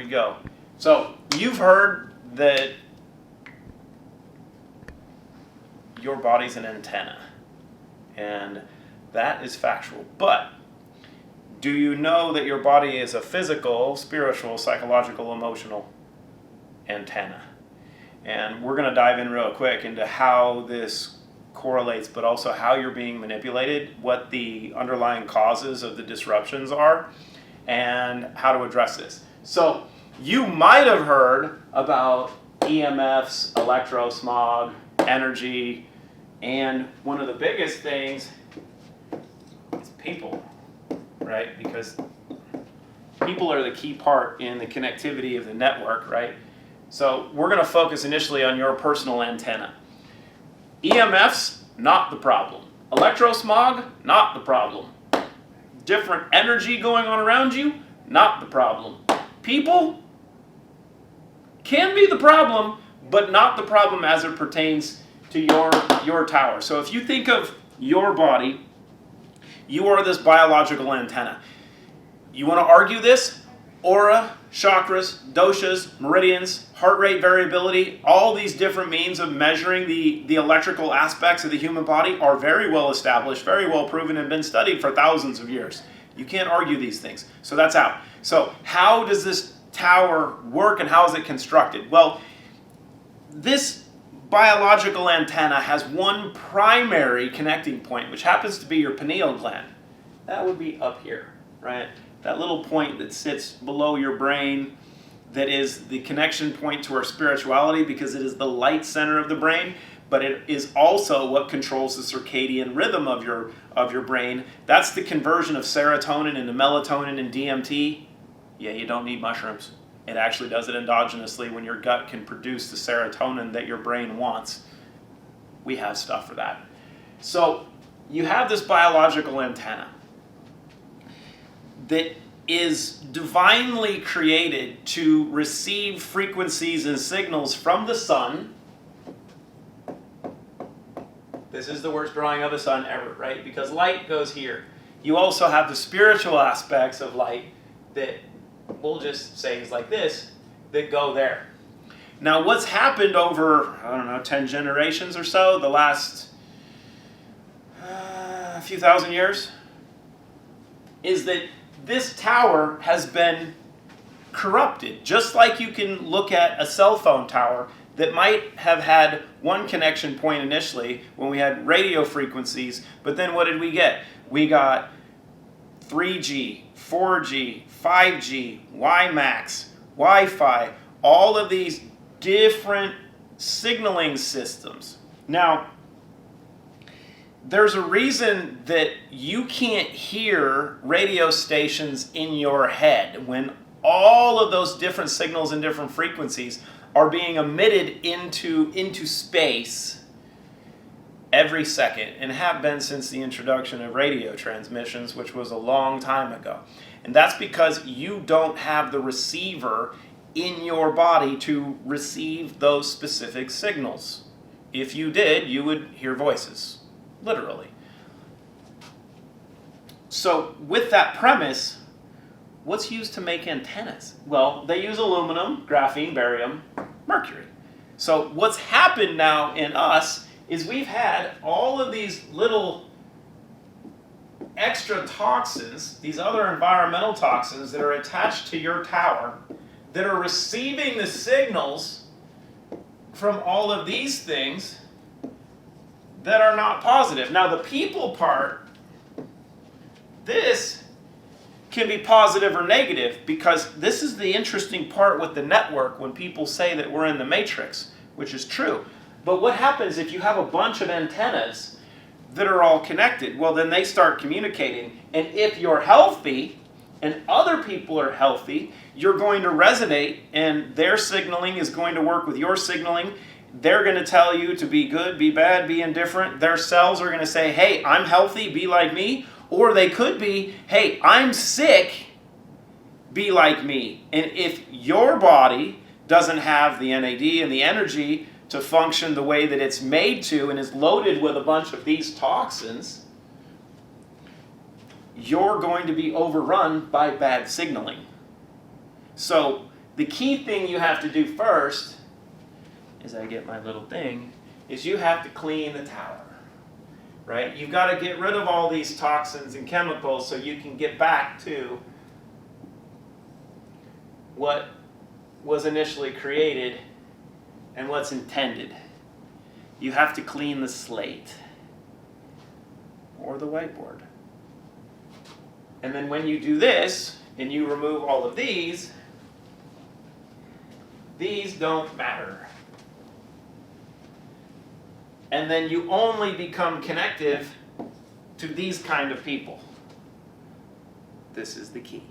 we go. So you've heard that your body's an antenna, and that is factual. But do you know that your body is a physical, spiritual, psychological, emotional antenna? And we're going to dive in real quick into how this correlates, but also how you're being manipulated, what the underlying causes of the disruptions are, and how to address this. So you might have heard about EMFs, electro-smog, energy, and one of the biggest things is people, right? Because people are the key part in the connectivity of the network, right? So we're going to focus initially on your personal antenna. EMFs, not the problem. Electro-smog, not the problem. Different energy going on around you, not the problem. People can be the problem, but not the problem as it pertains to your tower. So if you think of your body, you are this biological antenna. You want to argue this? Aura, chakras, doshas, meridians, heart rate variability, all these different means of measuring the electrical aspects of the human body are very well established, very well proven, and been studied for thousands of years. You can't argue these things. So that's out. So how does this tower work and how is it constructed? Well, this biological antenna has one primary connecting point, which happens to be your pineal gland. That would be up here, right? That little point that sits below your brain, that is the connection point to our spirituality because it is the light center of the brain, but it is also what controls the circadian rhythm of your brain. That's the conversion of serotonin into melatonin and DMT. Yeah, you don't need mushrooms. It actually does it endogenously when your gut can produce the serotonin that your brain wants. We have stuff for that. So you have this biological antenna that is divinely created to receive frequencies and signals from the sun. This is the worst drawing of a sun ever, right? Because light goes here. You also have the spiritual aspects of light that we'll just say is like this, that go there. Now what's happened over, 10 generations or so, the last few thousand years, is that this tower has been corrupted. Just like you can look at a cell phone tower that might have had one connection point initially when we had radio frequencies, but then what did we get? We got 3G, 4G, 5G, WiMAX, Wi-Fi, all of these different signaling systems. Now, there's a reason that you can't hear radio stations in your head when all of those different signals and different frequencies are being emitted into space every second, and have been since the introduction of radio transmissions, which was a long time ago. And that's because you don't have the receiver in your body to receive those specific signals. If you did, you would hear voices, literally. So with that premise, what's used to make antennas? Well, they use aluminum, graphene, barium, mercury. So what's happened now in us is we've had all of these little extra toxins, these other environmental toxins that are attached to your tower, that are receiving the signals from all of these things that are not positive. Now the people part, this can be positive or negative, because this is the interesting part with the network when people say that we're in the matrix, which is true. But what happens if you have a bunch of antennas that are all connected? Well, then they start communicating, and if you're healthy and other people are healthy, you're going to resonate, and their signaling is going to work with your signaling. They're going to tell you to be good, be bad, be indifferent. Their cells are going to say, hey, I'm healthy, be like me. Or they could be, hey, I'm sick, be like me. And if your body doesn't have the NAD and the energy to function the way that it's made to and is loaded with a bunch of these toxins, you're going to be overrun by bad signaling. So The key thing you have to do first, as I get my little thing, is you have to clean the tower. Right? You've got to get rid of all these toxins and chemicals so you can get back to what was initially created and what's intended. You have to clean the slate or the whiteboard. And then when you do this and you remove all of these don't matter. And then you only become connective to these kind of people. This is the key.